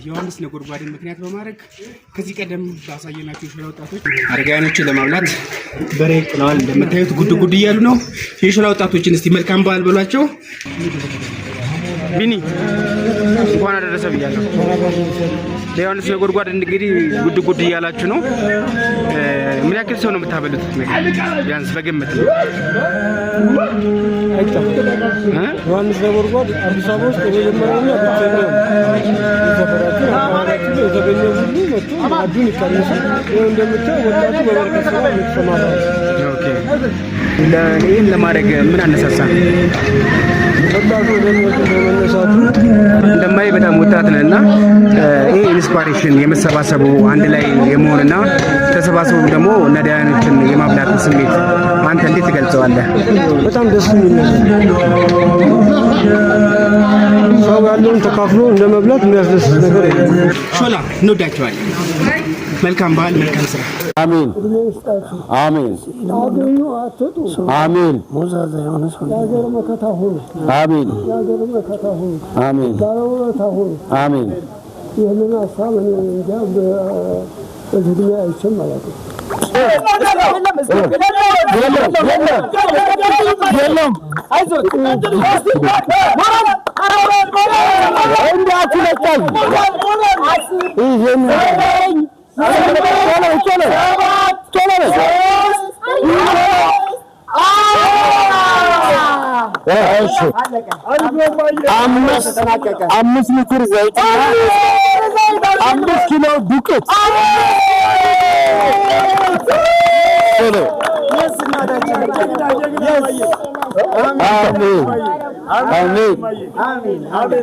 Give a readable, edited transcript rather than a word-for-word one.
ዮሐንስ ነጎድጓድን ምክንያት በማድረግ ከዚህ ቀደም ባሳየናችሁ ሾላ ወጣቶች አረጋውያኖችን ለማብላት በሬ ጥለዋል። እንደምታዩት ጉድ ጉድ እያሉ ነው። የሾላ ወጣቶችን እስቲ መልካም በዓል በሏቸው። ቢኒ እንኳን አደረሰ ብያለሁ። ዮሐንስ ነጎድጓድ እንግዲህ ጉድ ጉድ እያላችሁ ነው። ምን ያክል ሰው ነው የምታበሉት? ቢያንስ በግምት ነው። ዮሐንስ ነጎድጓድ አዲስ አበባ ውስጥ የመጀመሪያውና ብቸኛው ተፈራጭ አማራጭ የተገኘው ሁሉ መጥቶ አዱን ይቀርሳል። እንደምታየው ወጣቱ በበረከት ስራ እየተሰማራ ነው። ኦኬ ይህን ለማድረግ ምን አነሳሳ? ወጣቱ ለመነሳቱ እንደማይ በጣም ወጣት ነህና ይሄ ኢንስፓሬሽን የመሰባሰቡ አንድ ላይ የመሆንና ተሰባስቦ ደግሞ ነዳያኖችን የማብላት ስሜት አንተ እንዴት ትገልጸዋለህ? በጣም ደስ የሚል ነው። ሰው ያለውን ተካፍሎ እንደመብላት የሚያስደስት ነገር የለም። ሾላ እንወዳቸዋለን። መልካም በዓል፣ መልካም ስራ። አሜን አሜን አሜን ሞዛዛ የሆነ ሰው ያገር መከታ ሆነ። አሜን ያገር መከታ ሆነ። አሜን ባለውለታ ሆነ። አሜን ይህንን ሀሳብ እኔ እንጃ በእድሜ አይቼም አላውቅም። አምስት ሊትር ዘይት 5 ኪሎ ዱቄት አሜን አሜን አሜን